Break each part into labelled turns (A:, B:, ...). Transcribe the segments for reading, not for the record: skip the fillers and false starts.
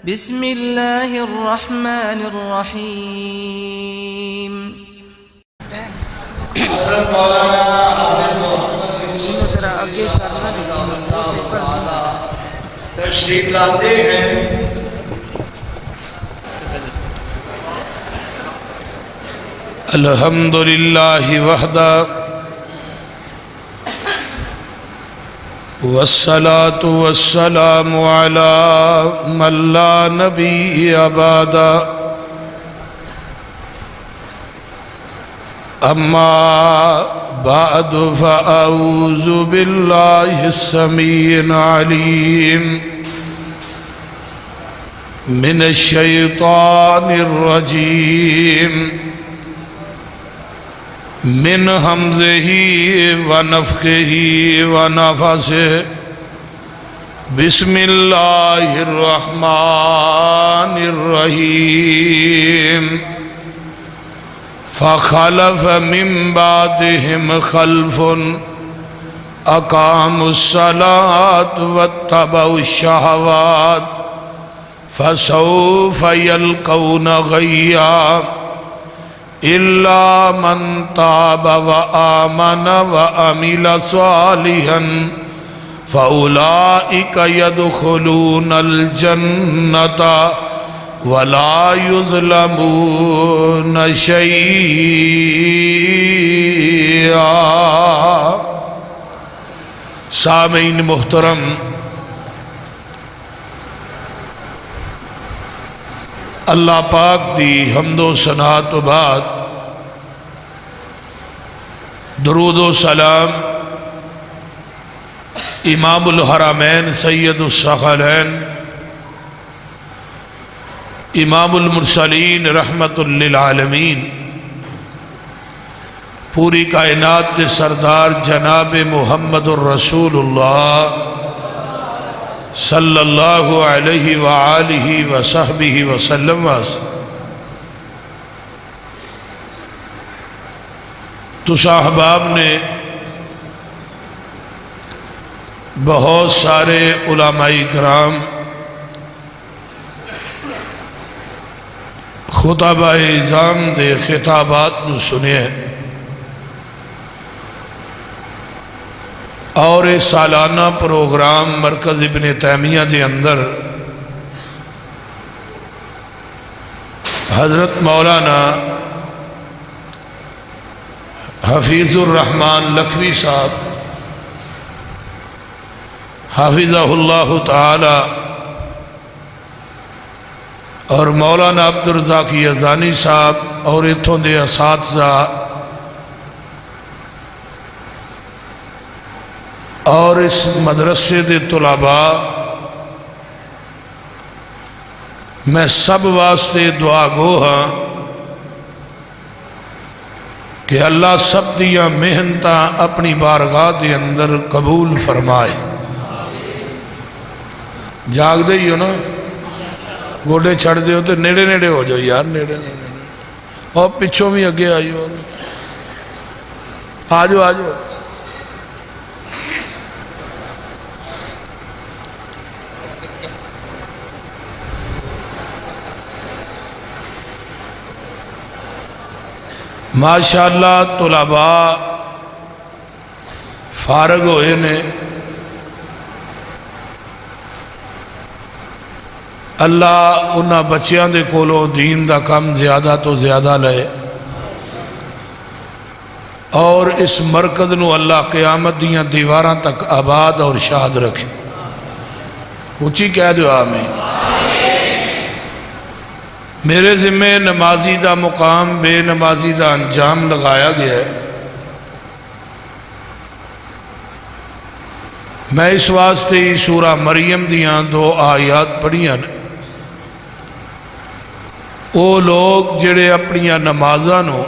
A: بسم اللہ الرحمن الرحیم۔
B: حضرت مولانا عابد محمد تشریف لاتے ہیں۔
C: الحمدللہ وحدہ والصلاة والسلام على من لا نبی بعدہ، اما بعد فاعوذ باللہ السمیع العلیم من الشیطان الرجیم من حمزہ ونفخہ ونفثہ۔ بسم اللہ الرحمن الرحیم۔ فخلف من بعدهم خلف اقاموا الصلاة واتبعوا الشہوات فسوف يلقون غيا إلا من تاب وآمن وعمل صالحا فأولئك يدخلون الجنة ولا يظلمون شيئا۔ سامعین محترم، اللہ پاک دی حمد و ثنا تو بعد درود و سلام امام الحرمین سید الثقلین امام المرسلین رحمت للعالمین پوری کائنات کے سردار جناب محمد الرسول اللہ صلی اللہ علیہ وآلہ وصحبہ وسلم۔ تو صاحباب نے بہت سارے علماء کرام خطبہ اعظام دے خطابات نو سنے اور سالانہ پروگرام مرکز ابن تیمیہ دے اندر حضرت مولانا حفیظ الرحمن لکھوی صاحب حافظہ اللہ تعالی اور مولانا عبدالرزاق یزدانی صاحب اور اتھوں دے اساتذہ اور اس مدرسے دے طلباء، میں سب واسطے دعا گو ہاں کہ اللہ سب دیا محنتاں اپنی بارگاہ دے اندر قبول فرمائے۔ جاگ دے ہی ہو نا، گوڑے چھڑ دے ہو تو نیڑے نیڑے ہو جاؤ یار، نیڑے نیڑے اور پچھوں بھی اگے آئیو، آجو آجو۔ ماشاءاللہ طلباء فارغ ہوئے نے، اللہ انہاں بچیاں دے کولوں دین دا کم زیادہ تو زیادہ لے، اور اس مرکز نو اللہ قیامت دیاں دیواراں تک آباد اور شاد رکھے۔ اونچی کہہ دو آمین۔ میرے ذمہ نمازی دا مقام بے نمازی دا انجام لگایا گیا ہے۔ میں اس واسطے ہی سورہ مریم دیاں 2 آیات پڑھیاں نے۔ او لوگ جڑے اپنیاں نمازاں نو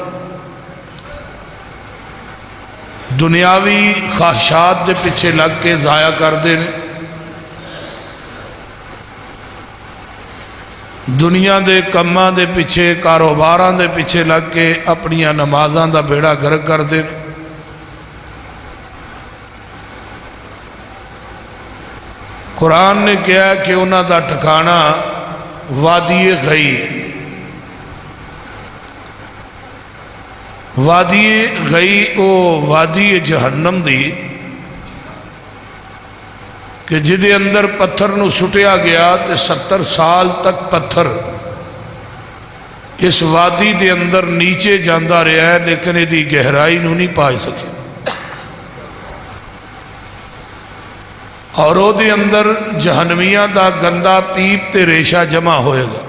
C: دنیاوی خواہشات دے پیچھے لگ کے ضائع کر دے نے، دنیا دے کماں دے پیچھے کاروباراں دے پیچھے لگ کے اپنیاں نمازاں دا بیڑا گرک کر دے۔ قرآن نے کہا کہ انہاں دا ٹھکانہ وادی غی، وادی غی او وادی جہنم دی کہ جدے اندر پتھر نو سٹیا گیا تے 70 سال تک پتھر اس وادی دے اندر نیچے جاندہ رہا ہے، لیکن یہ گہرائی نو نہیں پائے سکے، اور او دے اندر جہنمیاں دا گندا پیپ تے ریشہ جمع ہوئے گا،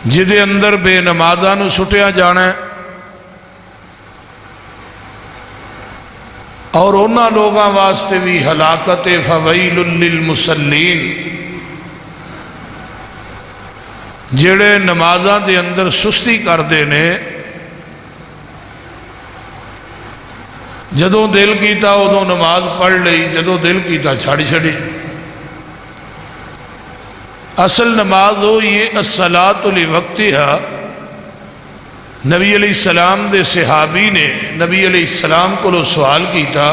C: جدے اندر بے نمازاں نو سٹیا جانا ہے، اور انہاں لوگاں واسطے بھی ہلاکت فویل للمصلین، جڑے نمازاں دے اندر سستی کر دینے، جدوں دل کیتا ادوں نماز پڑھ لئی، جدوں دل کیتا چھڑ چھڑی۔ اصل نماز ہو یہ الصلاۃ لوقتہا۔ نبی علیہ السلام دے صحابی نے نبی علیہ السلام کو سوال کیتا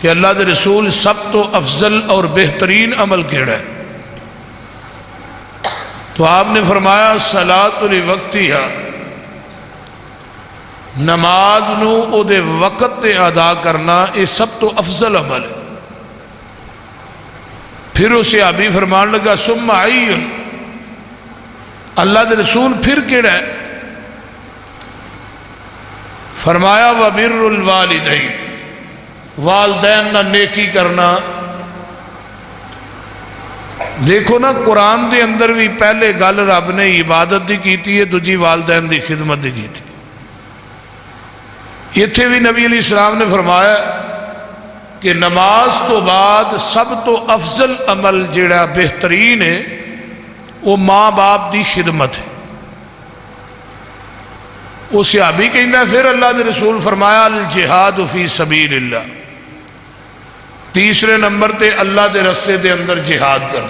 C: کہ اللہ دے رسول سب تو افضل اور بہترین عمل کیڑا ہے؟ تو آپ نے فرمایا الصلاۃ لوقتہا، نماز نو او دے وقت تے ادا کرنا یہ سب تو افضل عمل ہے۔ پھر اسے صحابی فرمان لگا ثم ای، اللہ دے رسول پھر کیڑا ہے؟ فرمایا وبر الوالدین، والدین نہ نیکی کرنا۔ دیکھو نا قرآن دے اندر بھی پہلے گل رب نے عبادت دی کیتی ہے، دوجی والدین دی خدمت دی کیتی۔ اتھے بھی نبی علیہ السلام نے فرمایا کہ نماز تو بعد سب تو افضل عمل جڑا بہترین ہے وہ ماں باپ دی خدمت ہے۔ وہ صحابی کہنا ہے پھر اللہ دے رسول فرمایا الجہاد فی سبیل اللہ، تیسرے نمبر تے اللہ دے رستے دے اندر جہاد کر۔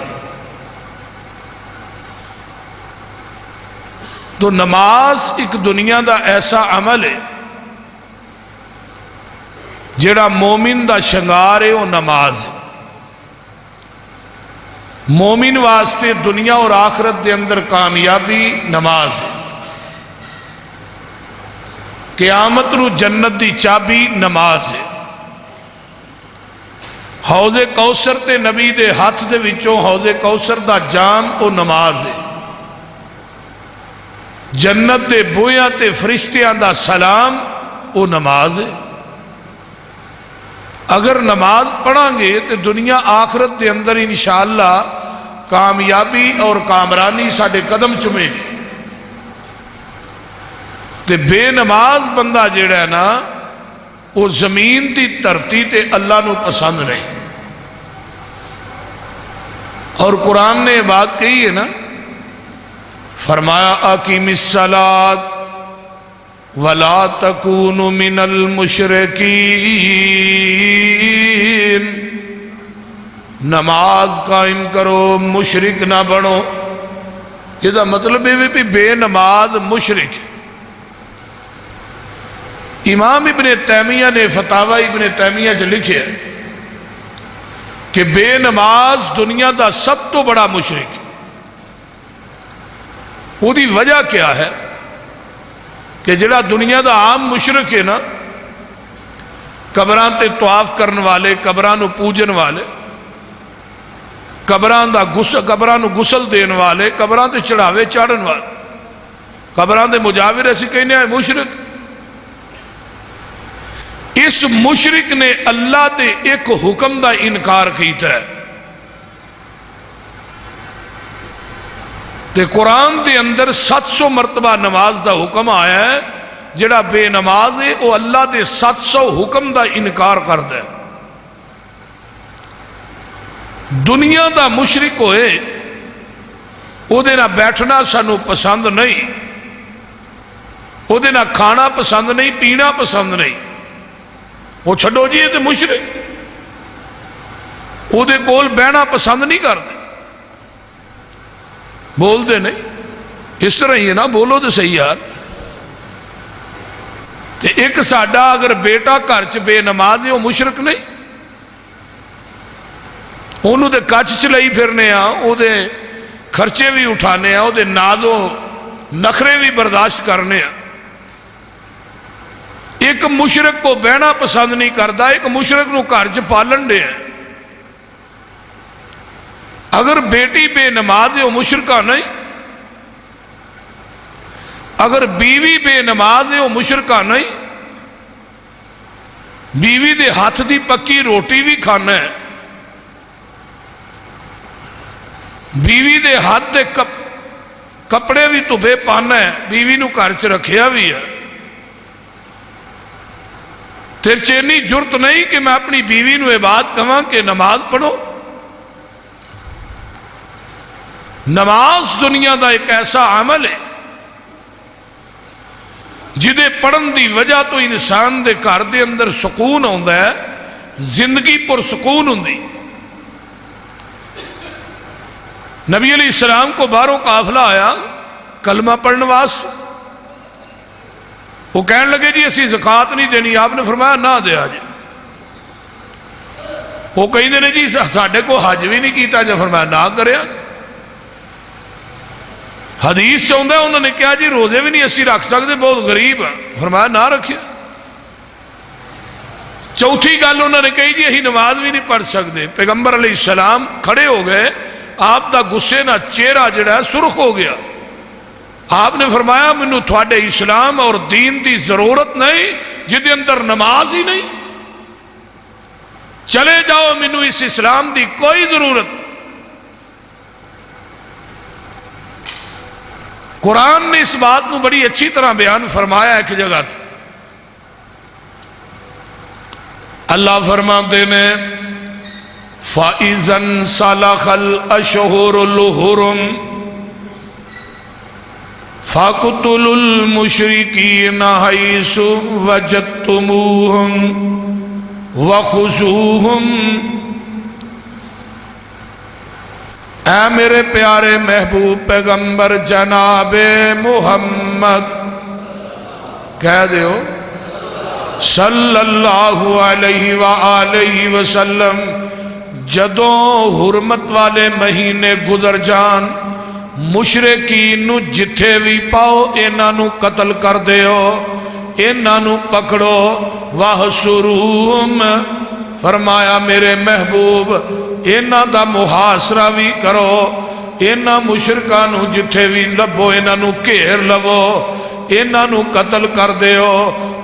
C: تو نماز ایک دنیا دا ایسا عمل ہے جڑا مومن دا شنگار ہے، وہ نماز ہے۔ مومن واسطے دنیا اور آخرت دے اندر کامیابی نماز ہے۔ قیامت نو جنت دی چابی نماز ہے۔ حوض کوثر تے نبی دے ہاتھ دے وچوں حوض کوثر دا جام او نماز ہے۔ جنت دے بویاں تے فرشتیاں دا سلام او نماز ہے۔ اگر نماز پڑھیں گے تو دنیا آخرت دے اندر انشاءاللہ کامیابی اور کامرانی ساڈے قدم چومے گی۔ تے بے نماز بندہ جڑا ہے نا وہ زمین دی دھرتی تے اللہ نو پسند نہیں۔ اور قرآن نے یہ بات کہی ہے نا، فرمایا اقیم الصلاۃ ولا تکونوا من المشرکین، نماز قائم کرو مشرک نہ بنو۔ یہ مطلب ہے بھی بے نماز مشرک ہے۔ امام ابن تیمیہ نے فتاوی ابن تیمیہ جو لکھے کہ بے نماز دنیا دا سب تو بڑا مشرک ہے۔ وہ دی وجہ کیا ہے کہ جڑا دنیا دا عام مشرک ہے نا، قبراں تے طواف کرن والے، قبراں نو پوجن والے، قبراں نو غسل دین والے، قبراں تے چڑھاوے چاڑھن والے، قبراں دے مجاور ایسی کہنے ہیں مشرک۔ اس مشرک نے اللہ دے ایک حکم دا انکار کیتا ہے۔ تے قرآن دے اندر 700 مرتبہ نماز دا حکم آیا ہے، جڑا بے نماز ہے وہ اللہ دے 700 حکم دا انکار کردا ہے۔ دنیا دا مشرک ہوئے او دے نہ بیٹھنا سانو پسند نہیں، او دے نہ کھانا پسند نہیں، پینا پسند نہیں، وہ چھڈو جی تے مشرک، او دے کول بہنا پسند نہیں کرتے، بول دے نہیں، اس طرح ہی ہے نا، بولو تو صحیح یار۔ تے ایک ساڈا اگر بیٹا گھر چ بے نماز ہے وہ مشرک نہیں؟ انہوں دے کچھ چلائی پھرنے وہ دے خرچے بھی اٹھانے وہ دے ناز و نخرے بھی برداشت کرنے ایک مشرک کو بہنا پسند نہیں کرتا ایک مشرک نو گھر چ پالن دے اگر بیٹی بے نماز ہے وہ مشرکہ نہیں اگر بیوی بے نماز ہے وہ مشرکہ نہیں بیوی دے ہاتھ دی پکی روٹی بھی کھانا ہے بیوی دے ہاتھ دے کپڑے بھی تبے پانا ہے بیوی نو گھر چ رکھیا بھی ہے تیرے چینی جرت نہیں کہ میں اپنی بیوی نو یہ بات کہاں کہ نماز پڑھو نماز دنیا دا ایک ایسا عمل ہے جدے پڑھن دی وجہ تو انسان دے گھر دے اندر سکون ہوندا ہے زندگی پر سکون ہوندی نبی علیہ السلام کو باہروں قافلہ آیا کلمہ پڑھنے واسطے وہ کہنے لگے جی اسی زکات نہیں دینی آپ نے فرمایا نہ دیا جی وہ کہیں نے جی ساڈے کو حج بھی نہیں کیتا جب فرمایا نہ کریا حدیث چاہتا ہے انہوں نے کہا جی روزے بھی نہیں اسی رکھ سکتے بہت غریب ہیں فرمایا نہ رکھے چوتھی گل انہوں نے کہی جی اسی نماز بھی نہیں پڑھ سکتے پیغمبر علیہ السلام کھڑے ہو گئے آپ دا غصے نہ چہرہ جڑا ہے سرخ ہو گیا آپ نے فرمایا مینوں تھوڑے اسلام اور دین دی ضرورت نہیں جدے اندر نماز ہی نہیں چلے جاؤ مینوں اس اسلام دی کوئی ضرورت قرآن نے اس بات کو بڑی اچھی طرح بیان فرمایا ایک جگہ تھی اللہ فرماتے ہیں فَإِذَنْ سَلَخَ الْأَشْهُرُ الْحُرُمُ فَاقْتُلُوا الْمُشْرِكِينَ حَيْثُ وَجَدتُّمُوهُمْ وَخُذُوهُمْ اے میرے پیارے محبوب پیغمبر جناب محمد کہہ دیو صلی اللہ علیہ وآلہ وسلم جدوں حرمت والے مہینے گزر جان مشرکین نو جتھے بھی پاؤ انہاں نو قتل کر دیو انہاں نو پکڑو وَحْصُرُوهُمْ فرمایا میرے محبوب انہاں دا محاصرہ بھی کرو انہاں مشرکاں نو جتھے بھی لبو انہاں نو گھیر لو انہاں نو قتل کر دیو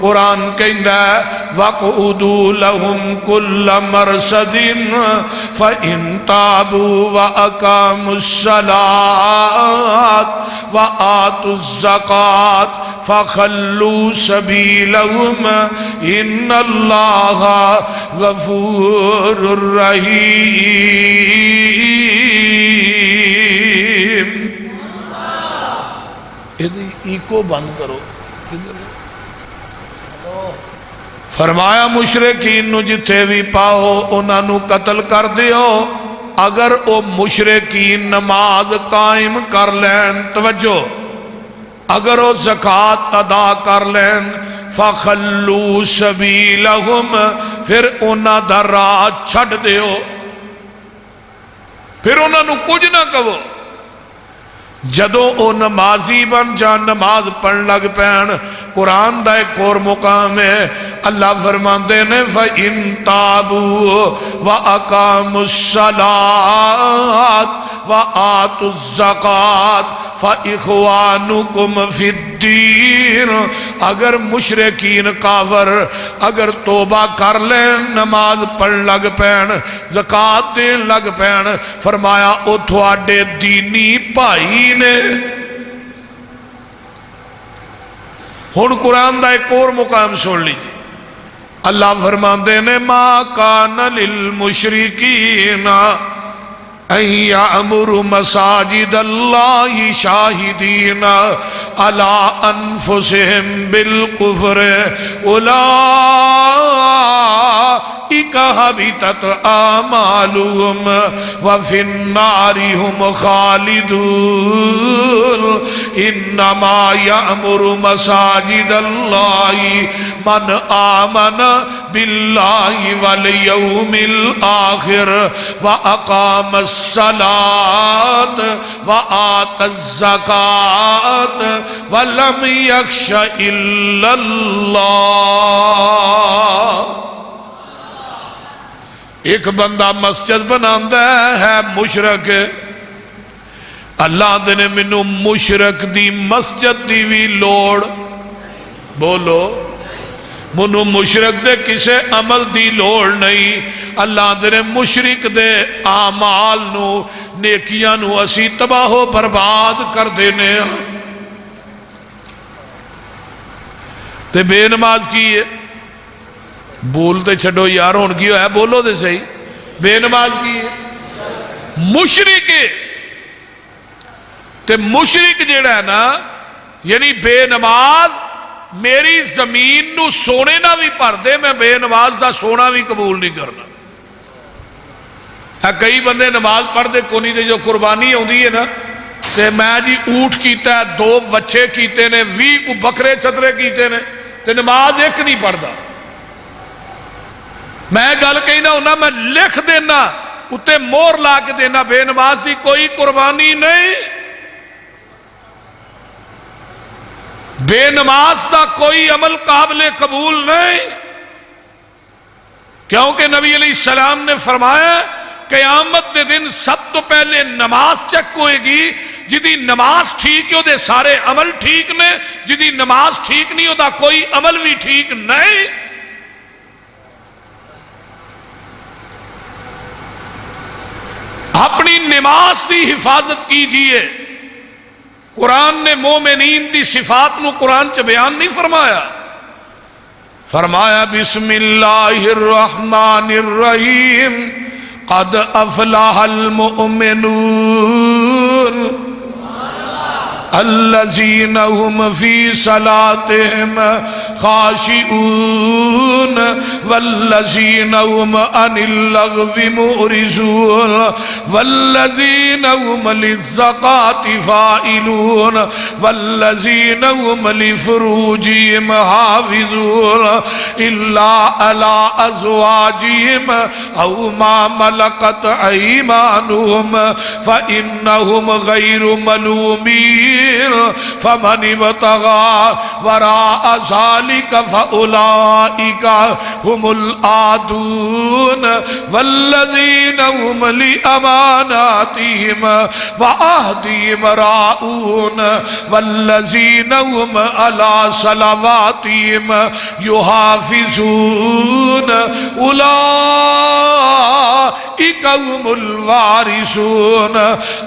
C: قرآن کہندا ہے وَقُعُدُوا لَهُمْ كُلَّ مَرْصَدٍ فَإِن تَابُوا وَأَقَامُوا الصَّلَاةَ وَآتُوا الزَّكَاةَ فَخَلُّوا سَبِيلَهُمْ إِنَّ اللَّهَ غَفُورٌ رَحِيمٌ ایکو بند کرو فرمایا مشرکین نو جتھے بھی پاؤ انہاں نو قتل کر دیو اگر او مشرکین نماز قائم کر لین توجہ اگر او زکات ادا کر لین فخلو سبیلہم پھر انہاں دا راہ چھڑ دیو پھر انہاں نو کچھ نہ کہو جدو او نمازی بن جان نماز پڑھ لگ پین قرآن دا ایک اور مقام ہے اللہ فرماندے نے فَإِن تَابُوا وَأَقَامُوا الصَّلَاةَ وَآتُوا الزَّكَاةَ فَإِخْوَانُكُمْ فِي الدِّينِ اگر مشرکین کافر اگر توبہ کر لیں نماز پڑھ لگ پین زکات دین لگ پین فرمایا او تھوڑے دینی بھائی نے ہن قرآن دا ایک اور مقام سن لیجیے اللہ فرماندے نے ما کان للمشرکین ان یعمروا مساجد اللہ شاہدین علی انفسہم بالکفر اولئک حبطت اعمالهم وفی النار هم خالدون انما یأمر مساجد اللہ من آمن باللہ والیوم الآخر واقام الصلاة وآت الزکاة ولم یخش الا اللہ۔ ایک بندہ مسجد بناتا ہے مشرک، اللہ نے مینوں مشرک دی مسجد دی بھی لوڑ، بولو منو مشرک دے کسے عمل دی لوڑ نہیں، اللہ نے مشرک دے اعمال نو نیکیاں نو اسی تباہ و برباد کر دینے ہاں۔ تے بے نماز کی ہے، بولتے چھڑو یار ہون کی ہے، بولو دے صحیح، بے نماز کی ہے مشرک ہے۔ تے مشرک جیڑا ہے نا یعنی بے نماز میری زمین نو سونے نہ بھی پڑھ دے، میں بے نماز دا سونا بھی قبول نہیں کرنا۔ کئی بندے نماز پڑھ دے کونی دے، جو قربانی ہوندی ہے نا تے میں جی اونٹ کیتا ہے، 2 بچے کیتے نے، 20 کو بکرے چترے کیتے نے، تے نماز ایک نہیں پڑھدا۔ میں گل کہنا ہونا، میں لکھ دینا اتے مور لا کے دینا، بے نماز دی کوئی قربانی نہیں، بے نماز دا کوئی عمل قابل قبول نہیں، کیونکہ نبی علیہ السلام نے فرمایا قیامت دے دن سب تو پہلے نماز چیک ہوئے گی، جدی نماز ٹھیک ہے دے سارے عمل ٹھیک نے، جدی نماز ٹھیک نہیں ہوتا کوئی عمل بھی ٹھیک نہیں۔ اپنی نماز دی حفاظت کیجئے۔ قرآن نے مومنین دی صفات نو قرآن چ بیان نہیں فرمایا، فرمایا بسم اللہ الرحمن الرحیم قد افلح المؤمنون الذین هم فی صلاتهم خاشعون والذین هم عن اللغو معرضون والذین هم للزکاة فاعلون والذین هم لفروجهم حافظون الا علی ازواجهم او ما ملکت ایمانهم فانهم غیر ملومین فمن ابتغى وراء ذلك فأولئك هم العادون والذين هم لأماناتهم وعهدهم راعون والذين هم على صلواتهم يحافظون أولئك هم الوارثون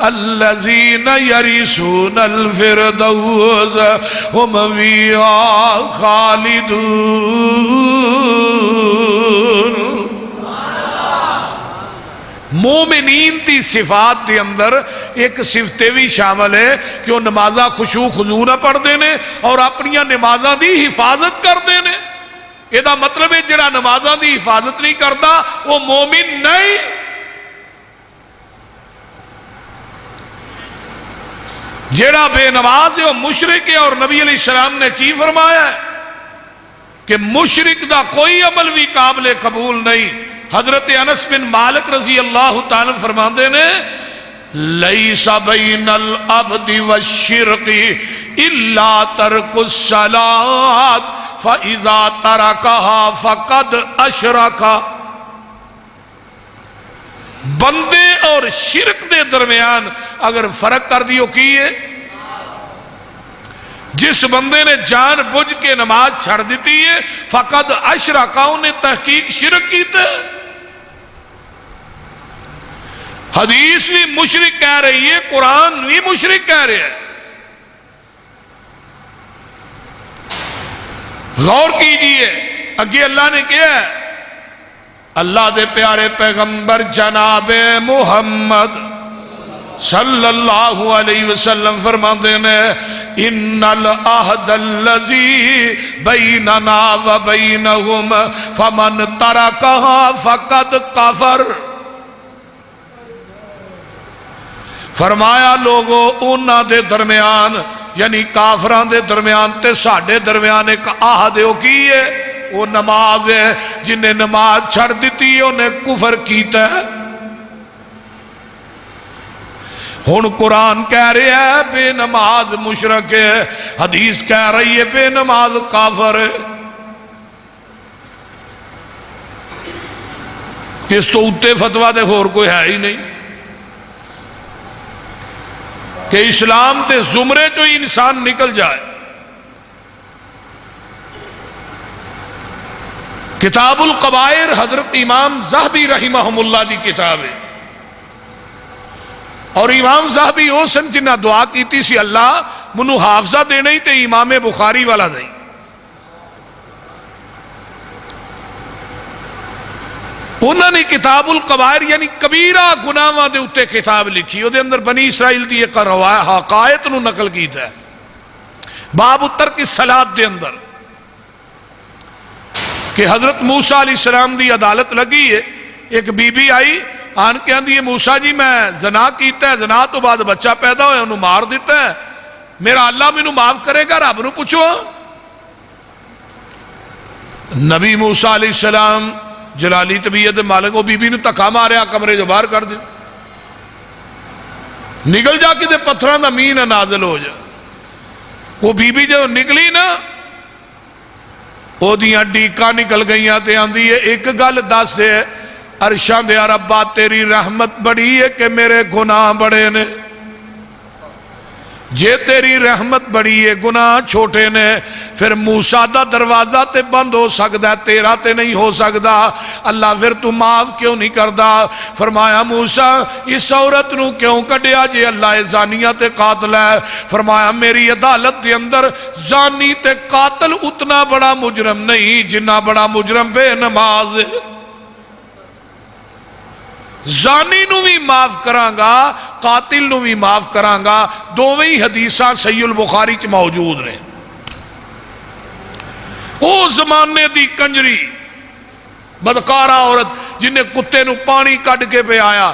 C: الذين يرثون الفردوس هم فيها خالدون۔ مومنین دی صفات دے اندر ایک صفت بھی شامل ہے کہ وہ نمازہ خشوع خضوع نہ پڑھ دینے اور اپنیاں نمازہ دی حفاظت کر دینے۔ یہ دا مطلب ہے جڑا نمازہ دی حفاظت نہیں کرتا وہ مومن نہیں۔ جیڑا بے نماز ہے وہ مشرک ہے، اور نبی علیہ السلام نے کی فرمایا ہے کہ مشرک دا کوئی عمل بھی قابل قبول نہیں۔ حضرت انس بن مالک رضی اللہ تعالی فرماتے نے لیس بین العبد والشرک الا ترک الصلاۃ فاذا ترکها فقد اشرک۔ بندے اور شرک دے درمیان اگر فرق کر دیو کیے، جس بندے نے جان بوجھ کے نماز چھڑ دیتی ہے فقد اشرک، نے تحقیق شرک کیتے۔ حدیث بھی مشرک کہہ رہی ہے، قرآن بھی مشرک کہہ رہے ہیں۔ غور کیجئے اگے اللہ نے کیا ہے، اللہ دے پیارے پیغمبر جناب محمد صلی اللہ علیہ وسلم فرماتے ہیں ان العہد الذی بیننا و بینہم فمن ترکہا فقد کفر۔ فرمایا لوگوں انہاں دے درمیان یعنی کافران دے درمیان تے ساڑھے درمیان ایک آہد ہے، وہ کی ہے؟ وہ نماز ہے۔ جنہیں نماز چھڑ دیتی ہے انہیں کفر کیتا ہے۔ ہن قرآن کہہ رہے ہے بے نماز مشرک ہے، حدیث کہہ رہی ہے بے نماز کافر ہے۔ اس تو اتے فتوہ دے اور کوئی ہے ہی نہیں کہ اسلام تے زمرے جو انسان نکل جائے۔ کتاب القبائر حضرت امام زاہبی رحمہم اللہ دی کتاب ہے، اور امام زاہبی او سن جنہ دعا کیتی سی اللہ منو حافظہ دینا ہی تے امام بخاری والا دیں۔ انہوں نے کتاب القبائر یعنی کبیرہ گناہاں دے اتے کتاب لکھی، وہ دے اندر بنی اسرائیل دی ایک حقائق نو نقل کیتا ہے۔ باب ترک الصلاۃ دے اندر کہ حضرت موسیٰ علیہ السلام دی عدالت لگی ہے، ایک بی بی آئی آن کے اندھی ہے موسیٰ جی میں زنا کیتا ہے، زنا تو بعد بچہ پیدا ہویا انہوں مار دیتا ہے، میرا اللہ میں انہوں معاف کرے گا؟ رب نو پوچھو۔ نبی موسیٰ علیہ السلام جلالی طبیعت مالک وہ بی بی نے تکا ماریا کمرے جو باہر کر دی، نکل جا کے دے پتھران دا مین نازل ہو جا۔ وہ بی بی جو نکلی نا وہ دیاں ڈیکا نکل گئیاں تے آندھی ہے ایک گل دس دے عرشاں دے ربا تیری رحمت بڑی ہے کہ میرے گناہ بڑے نے، جے تیری رحمت بڑی ہے گناہ چھوٹے نے پھر موسیٰ دا دروازہ تے بند ہو سکتا ہے، تیرا تے نہیں ہو سکتا، اللہ پھر تو معاف کیوں نہیں کردا؟ فرمایا موسیٰ اس عورت نو کیوں کڈیا جے اللہ زانیہ تے قاتل ہے؟ فرمایا میری عدالت دے اندر زانی تے قاتل اتنا بڑا مجرم نہیں جنہ بڑا مجرم بے نماز ہے۔ زانی نو بھی معاف کرانگا قاتل نو بھی معاف کرانگا، دوویں حدیثاں صحیح البخاری چ موجود رہے۔ او زمانے دی کنجری بدکارہ عورت جنہیں کتے نو پانی کٹ کے پہ آیا،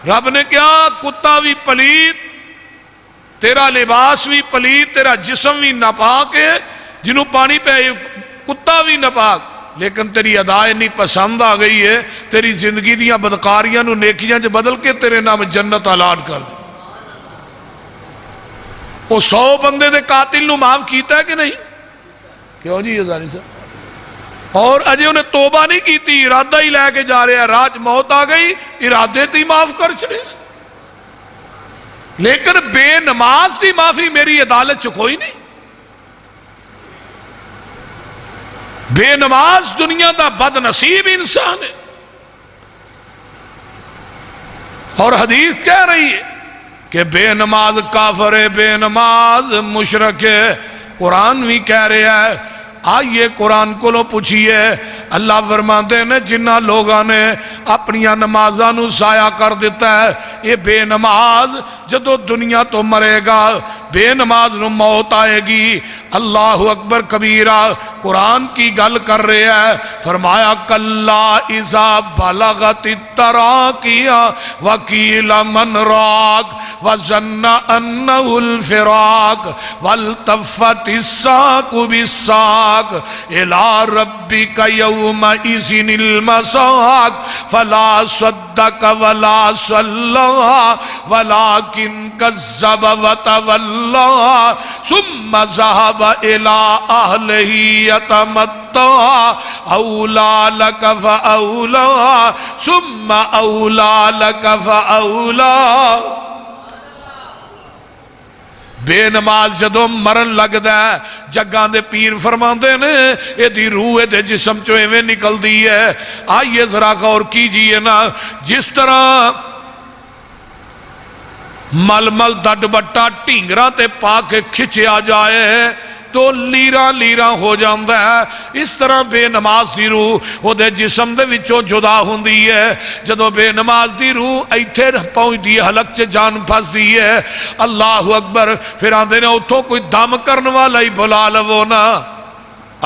C: رب نے کہا کتا بھی پلیت، تیرا لباس بھی پلیت، تیرا جسم بھی ناپاک ہے، جنہوں پانی پہ کتا بھی ناپاک، لیکن تیری ادائے نہیں پسند آ گئی ہے، تیری زندگی دیاں بدکاریاں نو نیکیاں جو بدل کے تیرے نام جنت اعلان کر دے۔ وہ 100 بندے دے قاتل نو معاف کیتا ہے کہ نہیں؟ کیوں جی یہ زانی صاحب؟ اور اجے انہیں توبہ نہیں کیتی، ارادہ ہی لے کے جا رہے ہیں، راج موت آ گئی ارادے تی معاف کر چڑے۔ لیکن بے نماز دی معافی میری عدالت چ کوئی نہیں۔ بے نماز دنیا دا بد نصیب انسان ہے، اور حدیث کہہ رہی ہے کہ بے نماز کافر ہے، بے نماز مشرک ہے۔ قرآن بھی کہہ رہا ہے، آئیے قرآن کو لو پوچھئے، اللہ فرماتے ہیں جنہ لوگاں نے اپنی نمازاں نو ضائع کر دیتا ہے، یہ بے نماز جدو دنیا تو مرے گا بے نماز نو موت آئے گی۔ اللہ اکبر کبیرہ قرآن کی گل کر رہے ہیں، فرمایا کلا اذا بلغت التراقیہ وقیل من راق وظن انہ الفراق والتفت الساق بالساق الى ربک یومئذ المساق فلا صدق ولا صلی ولكن كذب وتولى ثم ذهب الى اهله يتمطى اولى لك فاولى ثم اولى لك فاولى۔ بے نماز جدو مرن لگدا ہے جگاں دے پیر فرماندے نے اے دی روح دے جسم چو ایویں نکل دی ہے۔ آئیے ذرا غور کیجئے نا، جس طرح مل مل ڈڈ بٹا ٹینگراں تے پا کے کھچیا جائے تو لیراں لیراں ہو جاندہ ہے، اس طرح بے نماز دی روح وہ دے جسم دے وچوں جدا ہوندی ہے۔ جدو بے نماز دی روح ایتھے پہنچ دی حلق چے جان پھس دی ہے، اللہ اکبر، پھر آندے نے اتھوں کوئی دم کرن والا ہی بلا لو نا،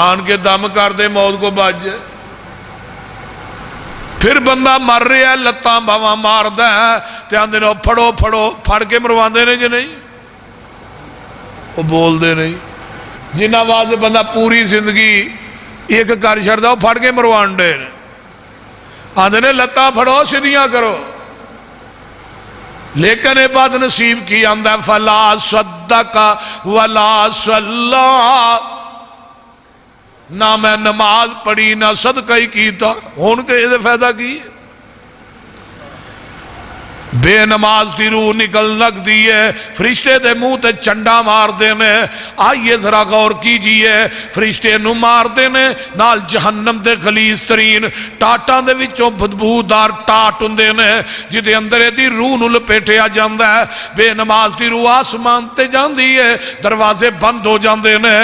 C: آن کے دم کر دے موت کو بچ جائے۔ پھر بندہ مر رہا ہے لتاں باواں ماردا ہے تے آندے نے پھڑو پھڑو، پھڑ کے مرواندے نے کہ نہیں؟ وہ بول دے نہیں. جنہ واسطے بندہ پوری زندگی ایک کر چھڑدا وہ پھڑ کے مروان دے آندے نے لتاں پھڑو سیدھیاں کرو. لیکن یہ بات نصیب کی آندا فلا صدق ولا صلی، نہ میں نماز پڑھی نہ صدقہ ہی کیتا. ہون کے یہ فائدہ کی بے نماز دی روح نکل لگ دیئے، فرشتے دے منہ تے چنڈا مار دینے. آئیے ذرا غور کیجئے، فرشتے نو مار دینے نال جہنم دے غلیظ ترین ٹاٹاں دے وچوں بدبودار ٹاٹ ہوندے نے جدے اندر دی روح نو لپیٹیا جاندا ہے. بے نماز دی روح آسمان تے جاندی ہے، دروازے بند ہو جاندے نے.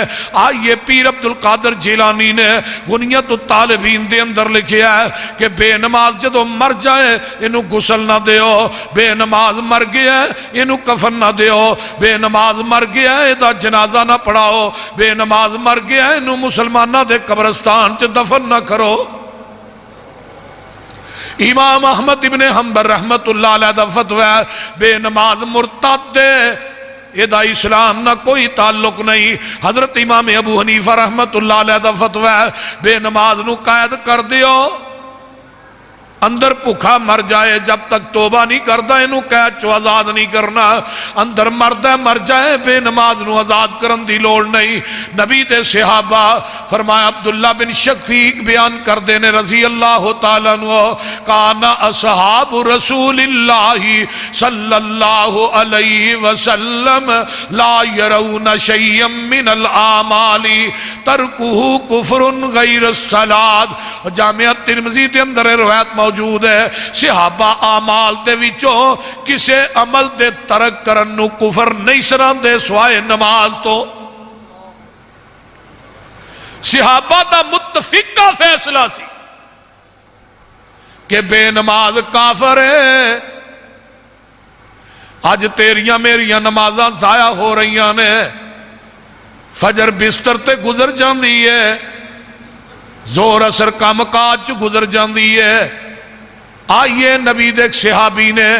C: آئیے پیر عبدالقادر جیلانی نے غنیت الطالبین دے اندر لکھیا ہے کہ بے نماز جدو مر جائے انہوں غسل نہ دیو، بے نماز مر گیا ہے انہوں کفن نہ دیو، بے نماز مر گیا ہے دا جنازہ نہ پڑھاؤ، بے نماز مر گیا ہے انہوں مسلمانہ دے قبرستان چ دفن نہ کرو. امام احمد ابن حنبل رحمت اللہ علیہ دا فتوی ہے بے نماز مرتد دے، یہ دا اسلام نہ کوئی تعلق نہیں. حضرت امام ابو حنیفہ رحمت اللہ علیہ دا فتوی ہے بے نماز نو قید کر دیو، اندر بھوکا مر جائے جب تک توبہ نہیں کردا انہوں قید چو آزاد نہیں کرنا. اندر مردہ مر جائے بے نماز نو آزاد کرن دی لوڑ نہیں. نبی تے صحابہ فرمایا عبداللہ بن شقیق بیان کر دینے رضی اللہ تعالیٰ عنہ کان اصحاب رسول اللہ صلی اللہ علیہ وسلم لا يرون شیئا من الاعمال ترکہ کفر غیر الصلاة. جامعہ ترمذی کے اندر روایت موجود ہے صحابہ اعمال دے وچوں کسے عمل دے ترک کرن نو کفر نہیں سنان دے سوائے نماز. تو صحابہ دا متفقہ فیصلہ سی کہ بے نماز کافر ہے. آج تیریاں میریاں نمازاں ضائع ہو رہیاں نے، فجر بستر تے گزر جاندی ہے، زور اثر کام کاج گزر جاندی ہے. آئیے نبی دے صحابی نے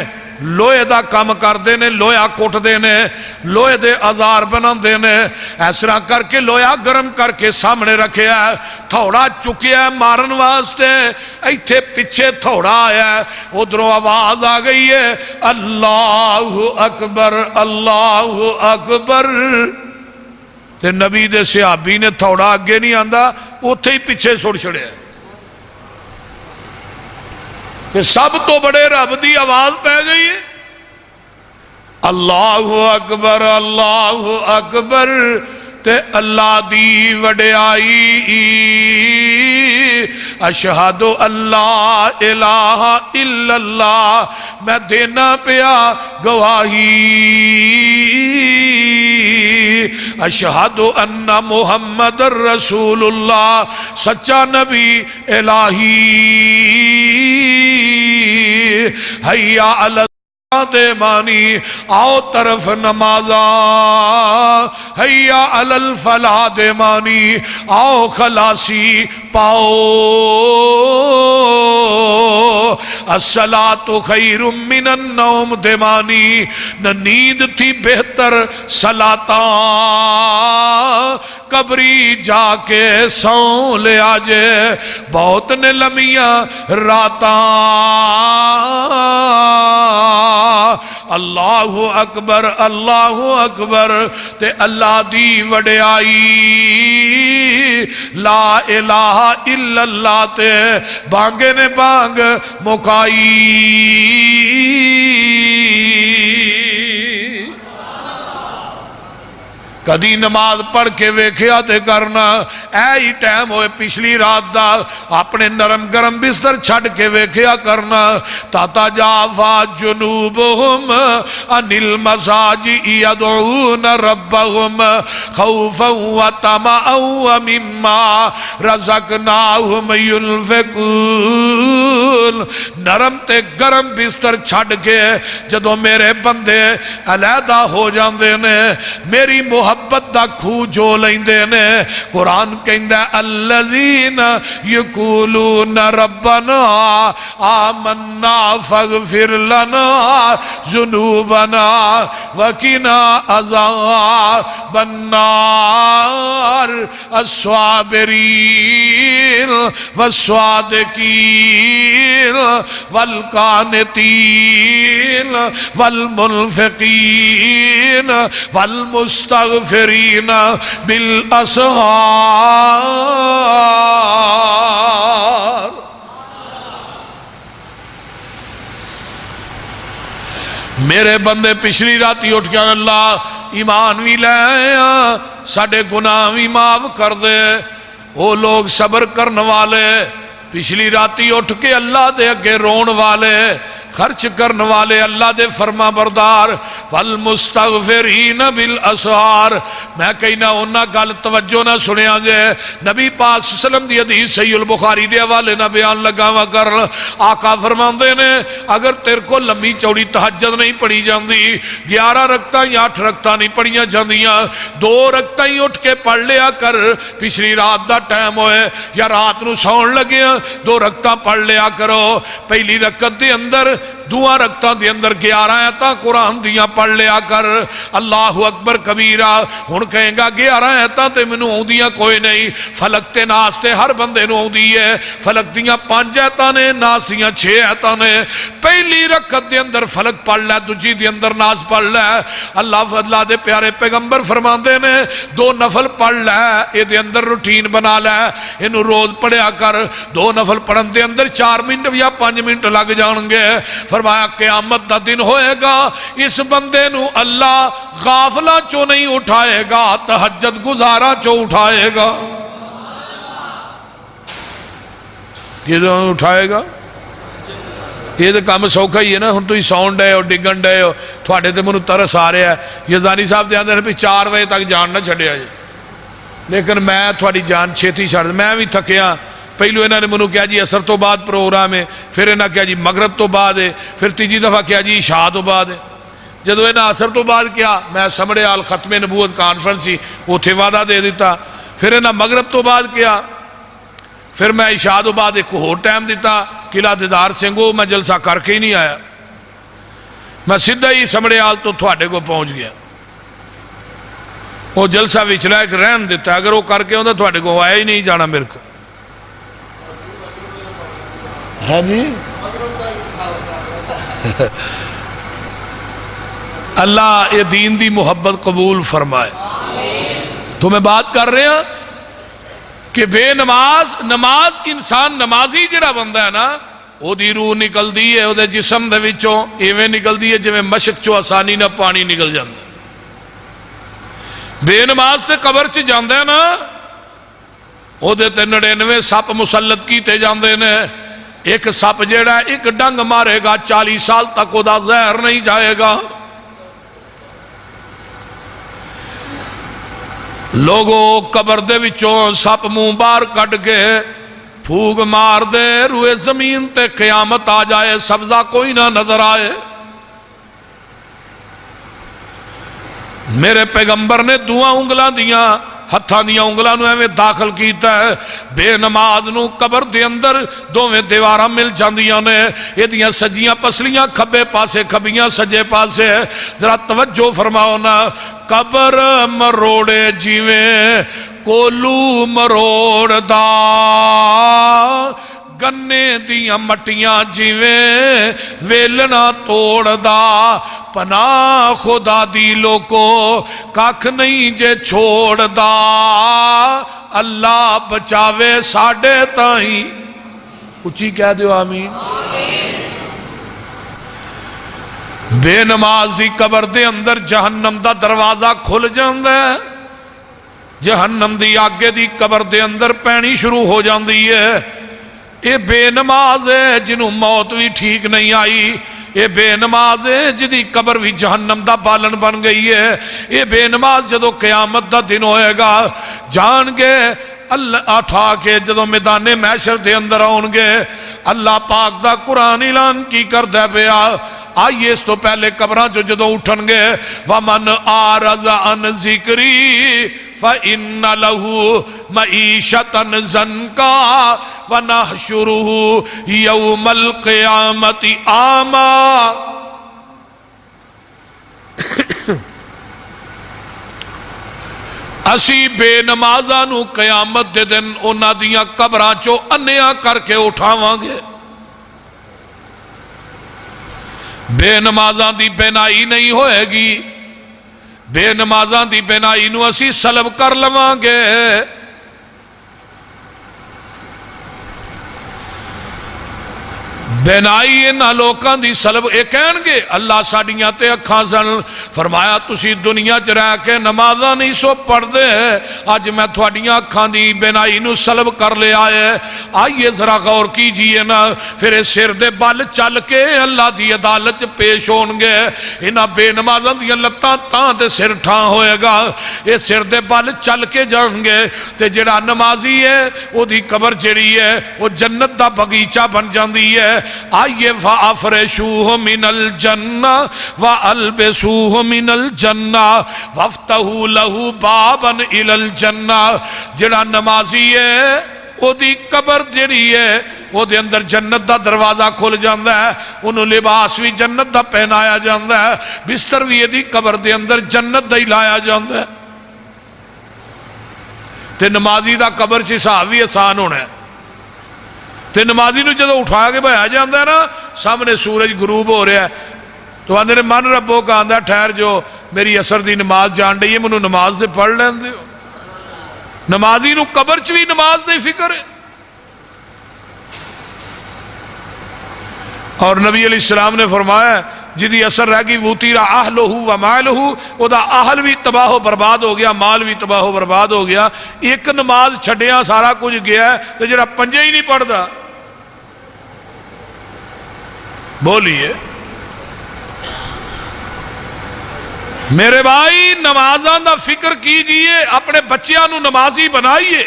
C: لوہے دا کام کر دینے، لویا کوٹ دینے، لوہے دے آزار بنا دینے، ایسرا کر کے لویا گرم کر کے سامنے رکھے ہے، تھوڑا چکے ہے مارن واسطے، ایتھے پچھے تھوڑا آیا ہے، ادھروں آواز آ گئی ہے اللہ اکبر اللہ اکبر. تے نبی دے صحابی نے تھوڑا آگے نہیں آندا اتھے ہی پیچھے سڑ چھڑے ہے کہ سب تو بڑے رب دی آواز پہ گئی ہے اللہ اکبر تے اللہ دی وڈیائی اشہد اللہ الہ الا اللہ میں دینا پیا گواہی اشہد ان محمد رسول اللہ سچا نبی الہی حیا علی دے مانی آؤ طرف نمازاں حیا علی الفلاح دے مانی آؤ خلاصی پاؤ الصلاۃ خیر من النوم دے مانی نہ نیند تھی بہتر صلاتاں قبری جا کے سو لے آجے بہت نے لمیاں راتاں اللہ اکبر تے اللہ دی وڈیائی لا الہ الا اللہ تے بانگے نے بانگ مکائی کدی نماز پڑھ کے ویکھیا تے کرنا اے ہی ٹائم ہوئے پچھلی رات دا اپنے نرم گرم بستر چھڑ کے ویکھیا کرنا تتجافا جنوبہم عن المضاجع یدعون ربہم خوفا وطمعا ومما رزقناہم ينفقون. نرم تے گرم بستر چھڈ کے جدوں میرے بندے علیحدہ ہو جاندے نے میری محبت دا کھو جو لیندے نے قرآن کہندا الذین یقولون ربنا آمنا فاغفر لنا ذنوبنا وقنا عذاب النار الصابرین والصادقین والقانتین والمنفقین والمستغفرین بالاسحار. میرے بندے پچھلی راتی اٹھ کے اللہ ایمان بھی لے آیا ساڑے گناہ بھی معاف کر دے. وہ لوگ صبر کرنے والے پچھلی راتی اٹھ کے اللہ دے اگے رون والے خرچ کرنے والے اللہ دے فرما بردار والمستغفرین بالاسحار. میں کہنا انہاں گل توجہ نہ سنیا جے نبی پاک صلی اللہ علیہ وسلم دی حدیث صحیح البخاری دے حوالے نہ بیان لگاواں کر. آقا فرماندے نے اگر تیرے کو لمبی چوڑی تہجد نہیں پڑھی جاندی 11 رکعتاں یا 8 رکعتاں نہیں پڑھیاں جاندیاں 2 رکعتاں ہی اٹھ کے پڑھ لیا کر. پچھلی رات دا ٹائم ہوئے یا رات نو سون لگے 2 رکعتاں پڑھ لیا کرو. پہلی رکعت دے اندر 2 رکعتاں دے اندر 11 آیتاں قرآن دیاں پڑھ لیا کر. اللہ اکبر کبیرہ. ہن کہیں گا 11 آیتاں تے مینوں اوندیاں کوئی نہیں. فلک تے ناس تے ہر بندے نوں اوندی ہے. فلک دیاں 5 آیتاں نے ناس دیاں 6 آیتاں نے. پہلی رکعت دے اندر فلک پڑھ لے دوجی دے اندر ناس پڑھ لے. اللہ دے پیارے پیغمبر فرماندے نے 2 نفل پڑھ لے اے دے اندر روٹین بنا لے اینو روز پڑھیا کر. 2 نفل پڑھن دے اندر 4 منٹ یا 5 منٹ لگ جان گے. فرمایا قیامت دا دن ہوئے گا اس بندے نو اللہ غافلہ چو نہیں اٹھائے گا تہجد گزارا چو اٹھائے گا. کدوں اٹھائے گا؟ یہ تو کام سوکھا ہی ہے نا. ہن تسی سون ڈے ہو ڈگن ڈے ہو تھوڑے تے مینوں ترس آ رہا ہے. یزدانی صاحب تے آندے نے بھی 4 بجے تک جان نہ چھڈیا جی لیکن میں تھوڑی جان چھیتی چھڑ میں بھی تھکیا. پہلو انہوں نے منو کیا جی اثر تو بعد پروگرام ہے پھر انہوں نے کیا جی مغرب تو بعد ہے پھر تیجی دفعہ کیا جی عشاء تو بعد ہے. جدو انہوں نے اثر تو بعد کیا میں سمڑے آل ختم نبوت کانفرنس سی اوتھے وعدہ دے دیتا. پھر انہوں نے مغرب تو بعد کیا پھر میں عشاء تو بعد ایک اور ٹائم دیتا قلعہ دیدار سنگھو میں جلسہ کر کے ہی نہیں آیا. میں سیدھا ہی سمڑے آل تو تھوڑے کو پہنچ گیا. وہ جلسہ وچلا ایک رہن دیتا اگر وہ کر کے ہوتا تھوڑے کو آیا ہی نہیں جانا میرے کو ہے جی. اللہ یہ دین دی محبت قبول فرمائے. تو میں بات کر رہے ہیں کہ بے نماز انسان نمازی جڑا بندہ ہے نا وہ دی روح نکل دی ہے وہ دے جسم دے وچوں ایویں نکل دی ہے جویں مشک چو آسانی نہ پانی نکل جاندہ. بے نماز تے قبر چ جاندے نا وہ دے تے 99 سپ مسلط کیتے جاندے نے. ایک سپ جیڑا ہے ایک ڈنگ مارے گا 40 سال تک وہ دا زہر نہیں جائے گا. لوگوں قبر دے وچوں سپ منہ باہر کٹ کے پھوک مار دے روئے زمین تے قیامت آ جائے سبزہ کوئی نہ نظر آئے. میرے پیغمبر نے 2 انگلاں دیاں ہتھاں دیاں انگلاں نو ایویں داخل کیتا ہے بے نماز نو قبر دے اندر دوویں دیواراں مل جاندیاں نے. ایدیاں سجیاں پسلیاں کھبے پاسے کھبیاں سجے پاسے. ذرا توجہ فرماؤ نا قبر مروڑے جیویں کولو مروڑ دا گنے دیاں مٹیاں جیویں ویلنا توڑ دا پناہ خدا دی لوکو کاکھ نہیں جے چھوڑ دا اللہ بچاوے ساڑے تائیں. اچھی کہہ دیو آمین. بے نماز دی قبر دے اندر جہنم دا دروازہ کھل جاندہ ہے. جہنم دی آگے دی قبر دے اندر پینی شروع ہو جاندی ہے. اے بے نماز ہے جنہوں موت بھی ٹھیک نہیں آئی. اے بے نماز ہے جدی قبر بھی جہنم دا بالن بن گئی ہے. اے بے نماز جدو قیامت دا دن ہوئے گا جان گے اللہ اٹھا کے جدو میدان محشر دے اندر آؤں گے اللہ پاک دا قرآن اعلان کی کردہ پیا آئیے اس تو پہلے قبران جو جدو اٹھن گے وَمَنْ آرَزَ عَنْ ذِكْرِي فَإِنَّ لَهُ مَعِيشَةً زَنْكَا وَنَحْشُرُهُ يَوْمَ الْقِيَامَةِ أَعْمَى اسی بے نمازاں نو قیامت دے دن انہاں دیاں قبراں چو انیاں کر کے اٹھاواں گے بے نمازاں دی بینائی نہیں ہوئے گی بے نمازاں دی بینائی نو اسی سلب کر لواں گے بینائی انہاں لوکاں دی سلب اے کہن گے اللہ ساڑیاں تے اکھاں سن فرمایا تسی دنیا چ رہ کے نمازاں نہیں سو پڑھ دے آج میں تھوڑیاں اکھاں دی بینائی نو سلب کر لے آئے آئیے ذرا غور کیجئے نا پھر سر دے بال چل کے اللہ دی عدالت پیش ہون گے انہاں بے نمازاں دی لتاں تاں تے سر ٹھاں ہوئے گا یہ سر دے بال چل کے جان گے تے جڑا نمازی ہے وہ دی قبر جڑی ہے وہ جنت دا بغیچہ بن جاندی ہے آئیے فَأَفْرِشُوهُ مِنَ الْجَنَّةِ وَأَلْبِسُوهُ مِنَ الْجَنَّةِ وَافْتَحُوا لَهُ بَابًا إِلَى الْجَنَّةِ جڑا نمازی ہے وہ دی قبر جڑی ہے وہ دے اندر جنت دا دروازہ کھل جاندہ ہے انہوں لباس بھی جنت دا پہنایا جاندہ ہے بستر بھی دی قبر دے اندر جنت دا ہی لایا جاندہ ہے تے نمازی دا قبر چی صاحب بھی آسان ہونا ہے تے نمازی نو جدو اٹھا کے بھایا جاندہ ہے نا سامنے سورج غروب ہو رہا ہے تو اندر من ربو کا آندہ ٹھہر جو میری اثر دی نماز جان رہی ہے منو نماز دے پڑھ لین دے نمازی نو قبر چوی نماز دے فکر ہے اور نبی علیہ السلام نے فرمایا جدی اثر رہ گئی وُتِرَ أَهْلُهُ وَمَالُهُ وہ دا اہل بھی تباہ و برباد ہو گیا مال بھی تباہ و برباد ہو گیا ایک نماز چھڑیاں سارا کچھ گیا ہے تو جڑا پنجے ہی نہیں پڑھ دا بولیے میرے بھائی نمازاں دا فکر کیجئے اپنے بچیاں نو نمازی بنائیے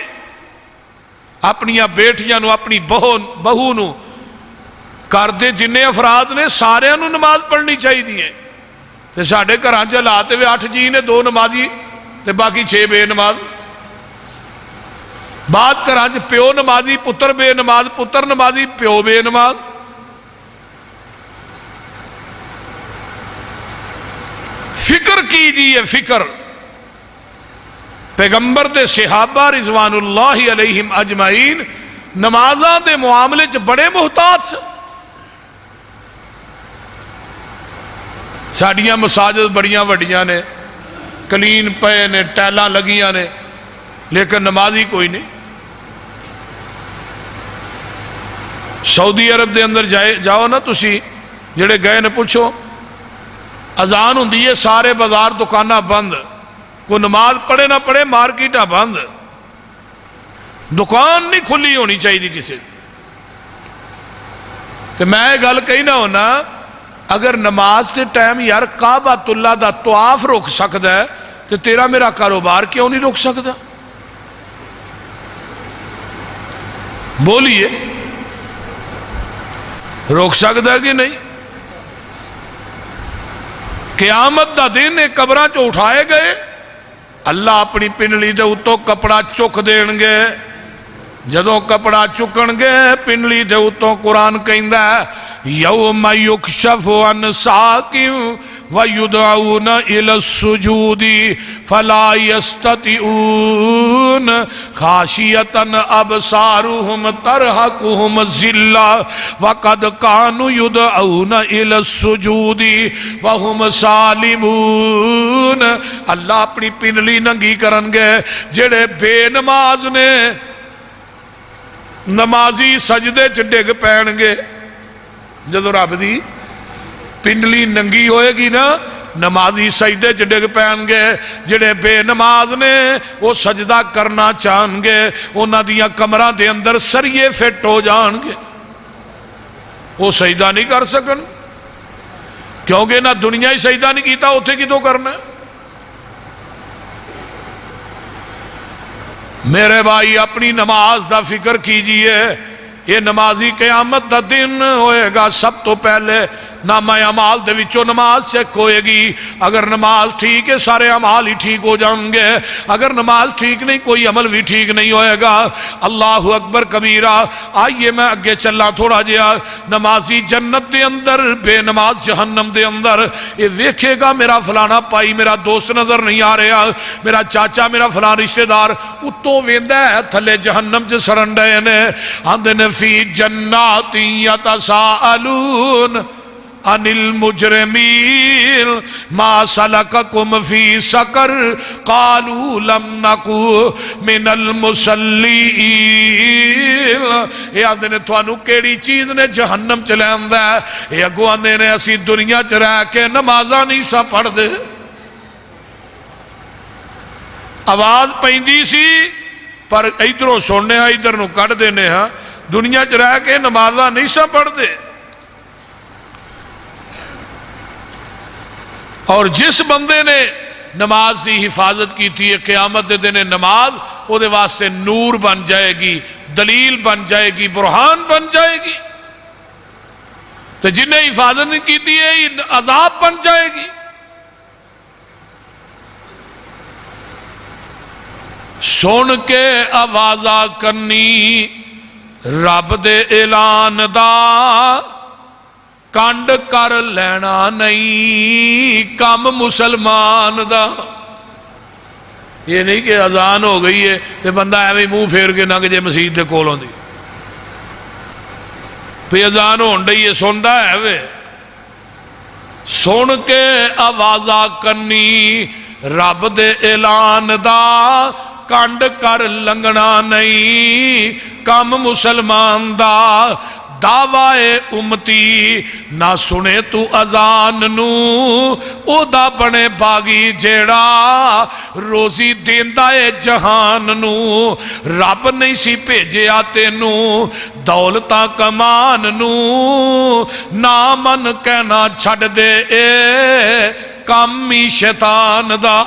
C: اپنیاں بیٹیاں نو اپنی بہو نو کر دے جنہیں افراد نے سارے انہوں نماز پڑھنی چاہی دیئے تے ساڑھے گھران چلاتے ہوئے 8 جی نے 2 نمازی تے باقی 6 بے نماز بعد گھران چ پیو نمازی پتر بے نماز پتر نمازی پیو بے نماز فکر کیجئے فکر پیغمبر دے صحابہ رضوان اللہ علیہم اجمعین نمازاں دے معاملے چ بڑے محتاط سے ساڑیاں مساجد بڑیاں وڈیاں نے کلین پے نے ٹیلاں لگیاں نے لیکن نمازی کوئی نہیں سعودی عرب دے اندر جاؤ نا تسی جڑے گئے نے پوچھو اذان ہوندی ہے سارے بازار دکانہ بند کوئی نماز پڑھے نہ پڑھے مارکیٹاں بند دکان نہیں کھلی ہونی چاہیے کسی تو میں گل کہی نہ ہونا اگر نماز تے ٹائم یار کعبۃ اللہ دا طواف روک سکتا ہے تو تیرا میرا کاروبار کیوں نہیں روک سکتا بولیے روک سکتا ہے کہ نہیں قیامت دا دن ایک قبراں چو اٹھائے گئے اللہ اپنی پنڈلی دے اتوں کپڑا چک دین گے جدوں کپڑا چکن گے پنڈلی دے اتوں قرآن کہندہ ہے یوم یکشف عن ساق ویدعون الی السجود فلا یستطیعون خاشیتا ابصارهم ترہقهم ذلہ وقد کانوا یدعون الی السجود وهم سالمون اللہ اپنی پنڈلی ننگی کرن گے جڑے بے نماز نے نمازی سجدے چ ڈگ پین گے جدو رب دی پنڈلی ننگی ہوئے گی نا نمازی سجدے چ ڈگ پین گے جڑے بے نماز نے وہ سجدہ کرنا چاہن گے انہاں دیاں کمراں دے اندر سریے فٹ ہو جان گے وہ سجدہ نہیں کر سکن کیونکہ نہ دنیا ہی سجدہ نہیں کیتا اتھے کی تو کرنا ہے میرے بھائی اپنی نماز دا فکر کیجئے یہ نمازی قیامت دا دن ہوئے گا سب تو پہلے نامہ اعمال دے وچوں نماز چیک ہوئے گی. اگر نماز ٹھیک ہے سارے اعمال ہی ٹھیک ہو جائیں گے, اگر نماز ٹھیک نہیں کوئی عمل بھی ٹھیک نہیں ہوئے گا. اللہ اکبر کبیرہ. آئیے میں اگے چلا تھوڑا جہا. نمازی جنت دے اندر, بے نماز جہنم دے اندر. یہ ویکھے گا میرا فلانا پائی میرا دوست نظر نہیں آ رہا, میرا چاچا میرا فلان رشتہ دار اتوں ویندا ہے تھلے جہنم چ سڑن ڈے نے. آندے نے فی جنات یتساءلون عن المجرمین ما سلککم فی سقر قالوا لم نکو من المصلین. یہ آندے نے تھانوں کیڑی چیز نے جہنم چ لیندا ہے. یہ اگوں آندے نے اسی دنیا چ رہ کے نمازاں نہیں سا پڑھ دے. آواز پیندی سی پر ادھروں سننے ہاں ادھر نو کٹ دینے ہاں. دنیا چ رہ کے نمازاں نہیں سا پڑھ دے. اور جس بندے نے نماز دی حفاظت کی تھی قیامت دے دن نماز او دے واسطے نور بن جائے گی, دلیل بن جائے گی, برہان بن جائے گی. تو جنہیں حفاظت نہیں کی تھی عذاب بن جائے گی. سن کے آوازہ کرنی رب دے اعلان دا, کنڈ کر لینا نہیں کم مسلمان دا. یہ نہیں کہ اذان ہو گئی ہے تو بندہ ایویں منہ پھیر کے ننگ جے مسجد دے کولوں دی پھر اذان ہون ڈئی ہے سندا ہے وے. سن کے آوازہ کرنی رب دے اعلان دا, کنڈ کر لنگنا نہیں کم مسلمان دا. دعوائے امتی نہ سنے تو اذان نو او دا بنے باغی جیڑا روزی دیندا اے جہان نو. رب نہیں سی بھیجے آتے نو دولتاں کمان نو, نا من کہنا چھڑ دے اے کامی شیطان دا.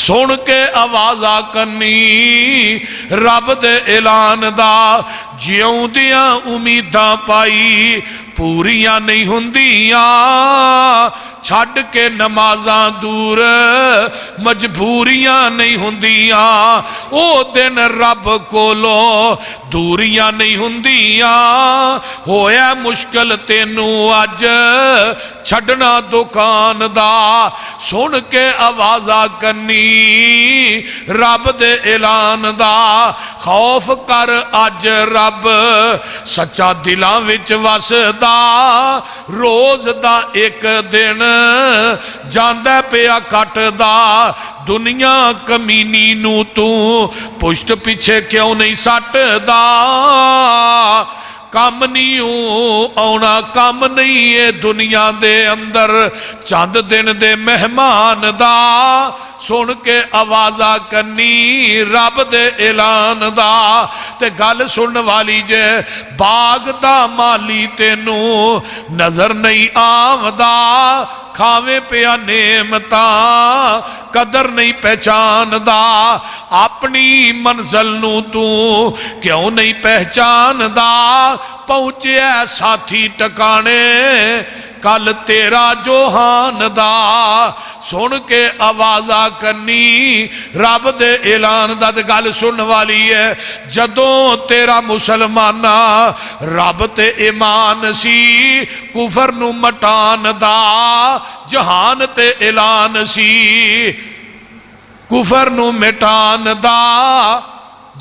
C: سن کے آوازہ کرنی رب دے اعلان دا, جیوں دیاں امیداں پائی پوریاں نہیں ہوندیاں, چھڑ کے نمازاں دور مجبوریاں نہیں ہوندیاں. او دن رب کولو دوریاں نہیں ہوندیاں, ہویا مشکل تینوں اج چھڑنا دکان دا. سن کے آوازہ کرنی رب دے اعلان دا, خوف کر اج رب سچا دلاں وچ وسدا. روز دا ایک دن جاندہ پیا کٹ دا, دنیا کمینی نو تو پشت پیچھے کیوں نہیں سٹ دا. کام نہیں آنا کام نہیں ہے دنیا دے اندر, چند دن دے مہمان دا. سن کے آوازہ کرنی رب دے اعلان دا. تے گل سن والی جے باغ دا مالی تینوں نظر نہیں آمدا, کھاویں پیا نعمتاں قدر نہیں پہچان دا. اپنی منزل نو تو کیوں نہیں پہچان دا, پہنچے ساتھی ٹکانے کل تیرا جوہان دا. سن کے آوازہ کرنی رب دے اعلان دا. تے گل سن والی ہے جدوں تیرا مسلمانہ رب تے ایمان سی کفر نو مٹان دا, جہان تے اعلان سی کفر نو مٹان دا,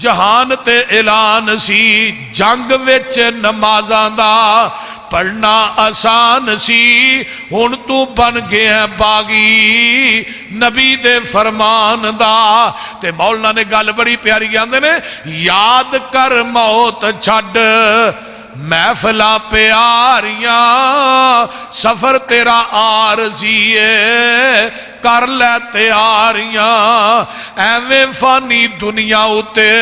C: جہان تے اعلان سی. جنگ وچ نمازاں دا پڑھنا آسان سی, ہن تو بن گیا باغی نبی دے فرمان دا. تے مولانا نے گل بڑی پیاری کہندے نے, یاد کر موت چھڈ محفلاں پیاریاں, سفر تیرا عارضی ہے کر لے تیاریاں. ایویں فانی دنیا اتے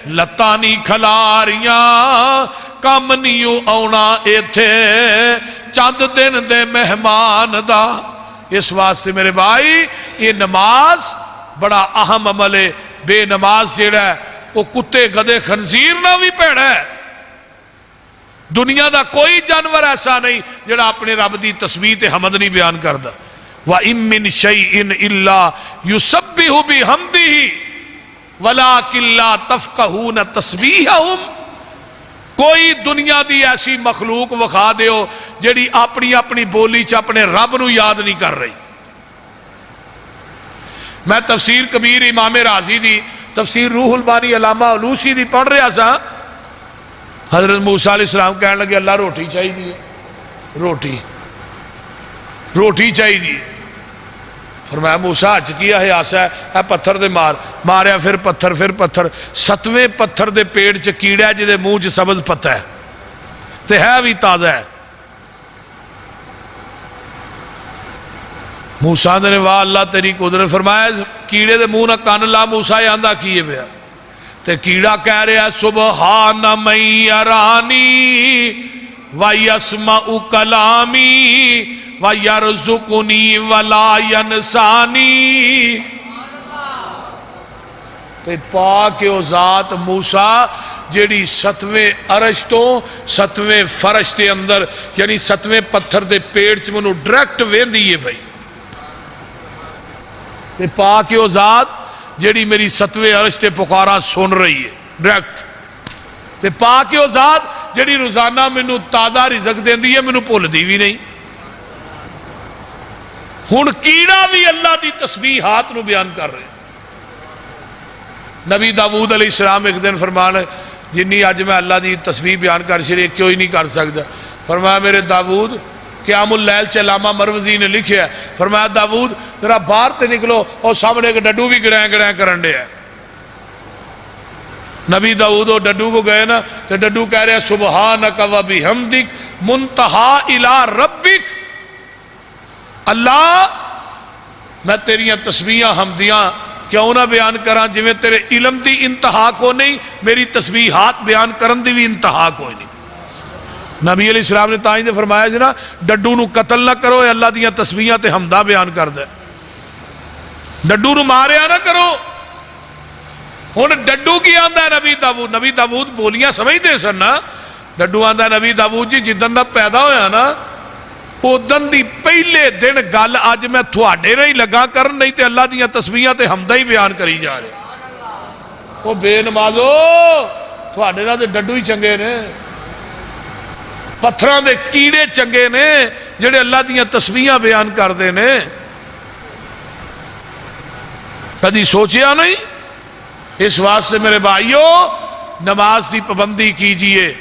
C: لتاں نہیں کھلاریاں, کم نہیں آنا ایتھے چند دن دے مہمان دا. اس واسطے میرے بھائی یہ نماز بڑا اہم عمل ہے. بے نماز جیڑا ہے وہ کتے گدے خنزیر نہ بھی پیڑا ہے. دنیا دا کوئی جانور ایسا نہیں جڑا اپنے رب دی تسبیح تے حمد نہیں بیان کردا. وَإِن مِّن شَيْءٍ إِلَّا يُسَبِّحُ بِحَمْدِهِ وَلَٰكِن لَّا تَفْقَهُونَ تَسْبِيحَهُمْ. کوئی دنیا دی ایسی مخلوق وکھا دیو جڑی اپنی اپنی بولی چ اپنے رب نو یاد نہیں کر رہی. میں تفسیر کبیر امام رازی دی، تفسیر روح البانی علامہ علوسی دی پڑھ رہا سا. حضرت موسیٰ علیہ السلام کہنے لگے اللہ روٹی چاہیے، روٹی چاہیے. فرمایا موسیٰ اچ کیا ہے آسا ہے پتھر دے ماریا، پھر پتھر 7ویں پتھر دے پیڑ چ کیڑا ہے جدے منہ چ سبز پتا ہے تے ہے بھی تازہ ہے. موسیٰ نے واہ اللہ تیری قدرت. فرمایا کیڑے دے منہ نہ کان لا. موسیٰ آندا کیے پیا تے کیڑا کہہ رہا ہے سبحان من یرانی ویسمع کلامی ویرزقنی ولا ینسانی. تے پاک او ذات موسیٰ جیڑی 7ویں عرش تو 7ویں فرش دے اندر یعنی 7ویں پتھر دے پیڑ چ منو ڈائریکٹ ویندی ہے بھائی. تے پاک او ذات جیڑی میری 7ویں عرش تے پکاراں سن رہی ہے ڈائریکٹ. تے پاک او ذات جیڑی روزانہ مینوں تازہ رزق دیندی ہے مینوں بھلدی بھی نہیں. ہن کیڑا بھی اللہ دی تسبیحات نو بیان کر رہے. نبی داؤد علیہ السلام ایک دن فرمان جنی اج میں اللہ دی تسبیح بیان کر چھڑی کیوں ہی نہیں کر سکتا. فرمایا میرے داؤد قیام اللیل چ علامہ مروزی نے لکھیا ہے. فرمایا داؤد ذرا باہر تے نکلو اور سامنے ایک ڈڈو بھی گڑیں کرن دے. نبی داؤد اور ڈڈو کو گئے نا تو ڈڈو کہہ رہے ہیں سبحانک و بحمدک منتہا الی ربک. اللہ میں تیریاں تسبیحاں حمدیاں کیوں نہ بیان کراں جویں تیرے علم دی انتہا کو نہیں میری تسبیحات بیان کرن دی بھی انتہا کوئی نہیں. نبی علیہ السلام نے تائیں نے فرمایا جنا ڈڈو نو قتل نہ کرو اے اللہ دیاں تسبیحاں تے حمدہ بیان کر دے. ڈڈو نو ماریا نہ کرو. ہن ڈڈو کی آندا ہے نبی داؤد بولیاں سمجھدے سن نا. ڈڈو آندا ہے نبی داؤد جی جدن دا پیدا ہویا نا اودن دی پہلے دن گل اج میں تھوڑے نہیں لگا کرن نہیں تے اللہ دیاں تسبیحاں تے حمدہ ہی بیان کری جا رہے. او بے نمازو تھوڑے نال تے ڈڈو ہی چنگے نے، پتھراں دے کیڑے چنگے نے جڑے اللہ دیاں تسبیحاں بیان کردے نے. کدی سوچیا نہیں؟ اس واسطے میرے بھائیو نماز دی پابندی کیجئے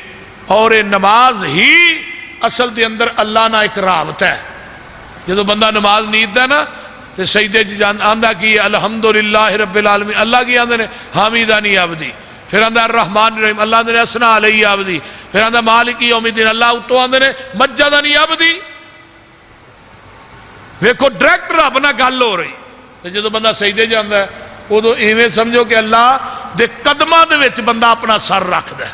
C: اور نماز ہی اصل دے اندر اللہ نہ ایک رابطہ ہے. جدو بندہ نماز نیت ہے نا تو سجدے آندا کی الحمدللہ رب العالمین. اللہ کی آندے نے حمیدانی عبدی. پھر آندا الرحمن الرحیم اللہ نے اسنا علی عبدی. پھر آندا مالک یوم الدین اللہ اتو آندے نے مجدنی عبدی. ویکھو ڈائریکٹ رب نہ گل ہو رہی. تو جدو بندہ سجدے جاندا ہے ادو ایویں سمجھو کہ اللہ دے قدماں دے وچ بندہ اپنا سر رکھدا ہے.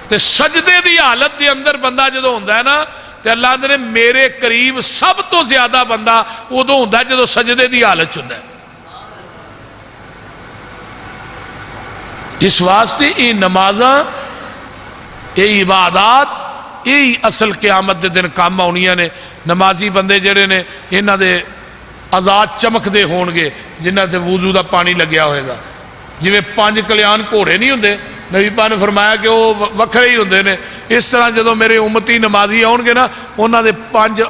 C: تے سجدے دی حالت دے اندر بندہ جدو ہوندا ہے نا تے اللہ نے میرے قریب سب تو زیادہ بندہ ادو ہوندا ہے جدو سجدے دی حالت ہوندا ہے. اس واسطے یہ نمازاں یہ عبادات یہی اصل قیامت دے دن کام آنیاں نے. نمازی بندے جڑے نے انہاں دے آزاد چمک دے ہون گے جنہاں سے وضو دا پانی لگیا ہوئے گا. جویں 5 کلیان گھوڑے نہیں ہوندے نبی پاک نے فرمایا کہ وہ وکھرے ہی ہوندے نے. اس طرح جدو میرے امتی نمازی آؤ گے نا انہاں دے 5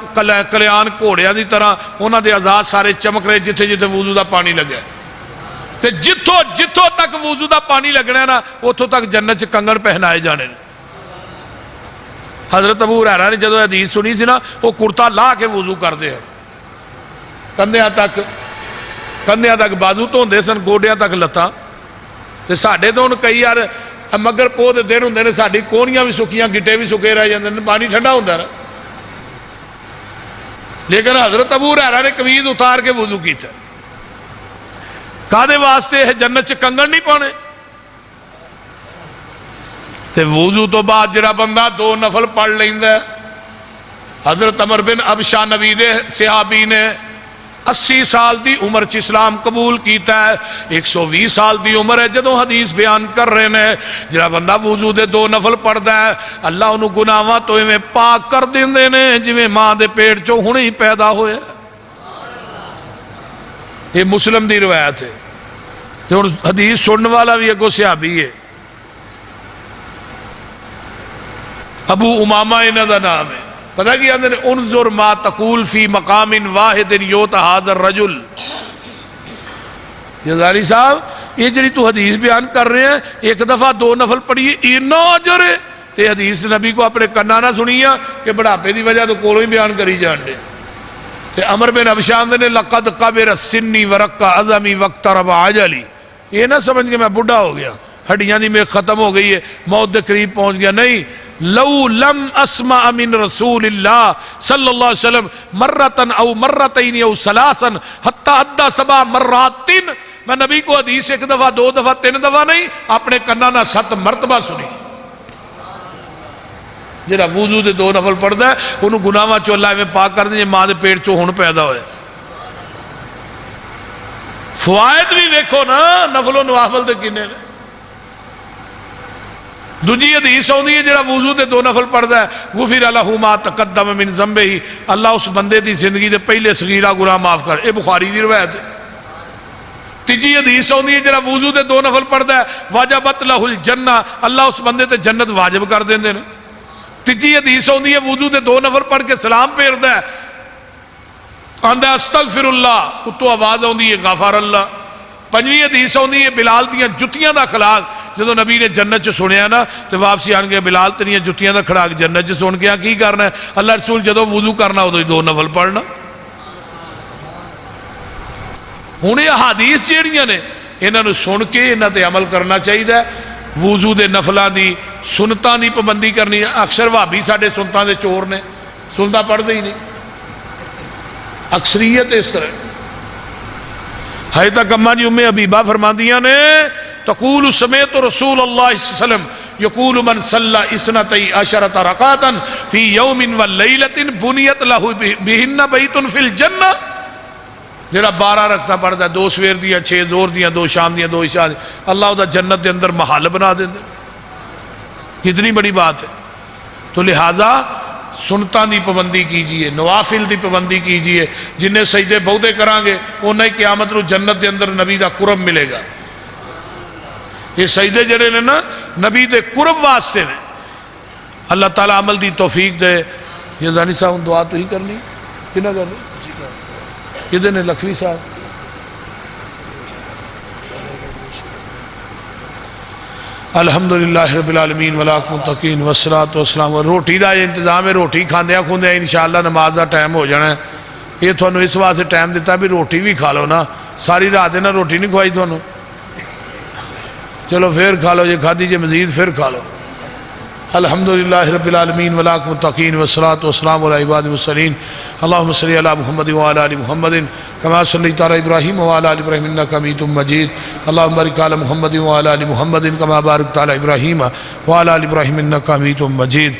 C: کلیان گھوڑیاں دی طرح انہاں دے آزاد سارے چمک رہے جتھے جتھے وضو دا پانی لگا. تے جتھوں تک وضو دا پانی لگنا ہے نا اتھوں تک جنت چ کنگن پہنائے جانے. حضرت ابو ہریرہ نے جدو حدیث سنی سی نا وہ کرتا لا کے وضو کرتے ہیں کندھیاں تک بازو دھوندے سن گوڈیاں تک لتاں. تے ساڈے تو ہن کئی یار مگر پوہ دے دن ہوندے نے ساڈی کونیاں بھی سکیاں گٹے بھی سکے رہ جاندے نے پانی ٹھنڈا ہوندا نا. لیکن حضرت ابو ہریرہ نے قمیض اتار کے وضو کیتا. کادے واسطے جنت چ کنگن نہیں پانے. تے وضو تو بعد جڑا بندہ 2 نفل پڑھ لیندا ہے. حضرت عمر بن ابشا نبی دے صحابی نے 80 سال دی عمر چ اسلام قبول کیتا ہے، 120 سال دی عمر ہے جدوں حدیث بیان کر رہے ہیں جڑا بندہ وضو دے 2 نفل پڑھدا ہے اللہ انہوں گناہاں تو ایویں پاک کر دیندے نے جویں ماں دے پیٹ چوں ہنے ہی پیدا ہوئے۔ یہ مسلم دی روایت ہے، تے ہن حدیث سنن والا بھی اگوں صحابی ہے، ابو امامہ انہاں دا نام ہے۔ پتہ کیا اندر انظر ما تقول فی مقام واحد یوت هذا الرجل۔ جزاری صاحب یہ جڑی تو حدیث بیان کر رہے ہیں ایک دفعہ 2 نفل پڑھیے اتنا اجر ہے، تے حدیث نبی کو اپنے کنا نہ سنیا کہ بڑھاپے دی وجہ تو کولوں ہی بیان کری جان دے۔ تے عمر بن ابشان نے لقد قبر سنی ورق عظمی واقترب اجلی، یہ نہ سمجھ کے میں بڈھا ہو گیا، ہڈیاں دی میں ختم ہو گئی ہے، موت دے قریب پہنچ گیا، نہیں، لو لم اسمع من رسول اللہ صلی اللہ علیہ وسلم مرتن او مرتین او ثلاثن حتی ادى 7 مرات، میں نبی کو حدیث 1 دفعہ 2 دفعہ 3 دفعہ نہیں اپنے کنہ نہ 7 مرتبہ سنی۔ جڑا وضو دے 2 نفل پڑھدا ہے انہوں گناہاں چوں اللہ میں پاک کر دیں، ماں دے پیٹ چوں ہن پیدا ہوئے۔ فوائد بھی دیکھو نا نفل و نوافل دے کنے نے۔ دوجی حدیث ہوندی ہے جڑا وضو دے 2 نفل پڑھدا ہے غفر لہ ما تقدم من ذنبہ، اللہ اس بندے دی زندگی دے پہلے صغیرہ گناہ معاف کر، اے بخاری دی روایت ہے۔ تیجی حدیث ہوندی ہے جڑا وضو دے 2 نفل پڑھدا ہے واجبت لہ الجنہ، اللہ اس بندے تے جنت واجب کر دیندے نے۔ تیجی حدیث ہوندی ہے وضو دے 2 نفل پڑھ کے سلام پھیردا ہے آندا استغفر اللہ، اتو آواز ہوندی ہے غفر اللہ۔ پنجویں حدیث ہوندی ہے بلال دیاں جتیاں دا کھڑاک، جدو نبی نے جنت چ سنیا نا تو واپسی آن گیا بلال تیریاں جتیاں دا کھڑاک جنت چ سن گیا، کی کرنا ہے؟ اللہ رسول جدو وضو کرنا ادو ہی 2 نفل پڑھنا۔ ہن یہ احادیث جیڑیاں نے انہاں نوں سن کے انہاں تے عمل کرنا چاہیے۔ وضو دے نفلاں دی سنتاں دی پابندی کرنی، اکثر وہابی ساڈے سنتاں دے چور نے، سنتا پڑھدے ہی نہیں، اکثریت اس طرح۔ حضرت تک اماں جی ام حبیبہ فرماندیاں نے تقول سمیت رسول اللہ صلی اللہ علیہ وسلم یقول من صلی 12 رکعۃ فی یوم ولیلۃ بنیت لہ بہن بیت فی الجنہ، جڑا 12 رکعتاں پڑھدا ہے، 2 سویر دیاں، 6 زور دیاں، 2 شام دیاں، 2 عشاء دیاں، اللہ دا جنت دے اندر محل بنا دیندے۔ کتنی بڑی بات ہے۔ تو لہٰذا سنتاں دی پابندی کیجئے، نوافل دی پابندی کیجئے، جنہیں سجدے بہتے کران گے انہیں قیامت نو جنت دے اندر نبی دا قرب ملے گا۔ یہ سجدے جڑے نے نا نبی دے قرب واسطے نے۔ اللہ تعالیٰ عمل دی توفیق دے۔ یہ زانی صاحب دعا تو ہی کرنی کنا کرنی کدے نے لکھوی صاحب الحمدللہ رب العالمین ولاکم متقین والصلاة والسلام۔ روٹی دا انتظام ہے، روٹی کھاندیا کھوندیا انشاءاللہ نماز دا ٹائم ہو جانا ہے۔ یہ تھانوں اس واسطے ٹائم دیتا بھی روٹی بھی کھا لو نا، ساری رات نا روٹی نہیں کھوائی تھانوں، چلو پھر کھا لو، جی کھا دیجئے مزید پھر کھا لو۔ الحمدللہ رب العالمین ولاکم متقین والصلاة والسلام علی عباد المرسلین اللہم صلی علی محمد وعلی آل محمد کما صلیت علی ابراہیم وعلی آل ابراہیم انک حمید مجید اللہم بارک علی محمد وعلی آل محمد کما بارکت علی ابراہیم وعلی آل ابراہیم انک حمید مجید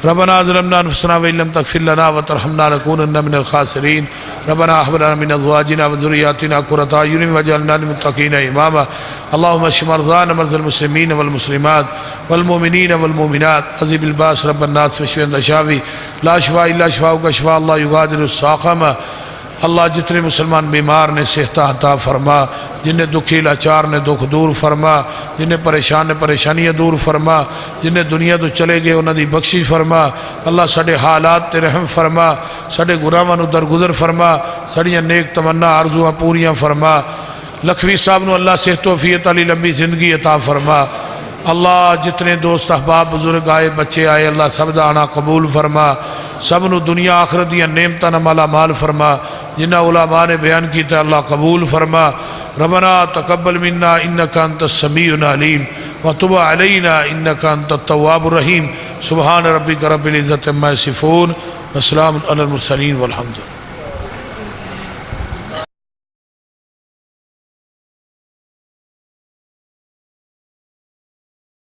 C: ربنا ظلمنا انفسنا وان لم تغفر لنا وترحمنا لنكونن من الخاسرین ربنا هب لنا من ازواجنا وذرياتنا قرة اعین واجعلنا للمتقین اماما اللهم اشف مرضانا مرضى المسلمين والمسلمات والمؤمنين والمؤمنات اذهب الباس رب الناس واشف انت الشافي لا شفاء الا شفاؤك شفاء الله يغادر السقما۔ اللہ جتنے مسلمان بیمار نے صحت عطا فرما، جنہیں دکھی لاچار نے دکھ دور فرما، جنہیں پریشان نے پریشانیاں دور فرما، جنہیں دنیا تو چلے گئے انہوں دی بخشش فرما۔ اللہ ساڈے حالات تے رحم فرما، ساڈے گناہاں نو درگزر فرما، ساڈیاں نیک تمنا آرزواں پوریاں فرما۔ لکھوی صاحب نو اللہ صحت و عافیت علی لمبی زندگی عطا فرما۔ اللہ جتنے دوست احباب بزرگ آئے بچے آئے اللہ سب دا آنا قبول فرما، سب نو دنیا آخرت دیاں نعمتاں نال مالا مال فرما، جنہ علماء نے بیان کیتا اللہ قبول فرما۔ ربنا تقبل منا انک انت السمیع العلیم وتب علینا انک انت التواب الرحیم۔ سبحان ربک رب العزت عما یصفون وسلام علی المرسلین والحمد للہ۔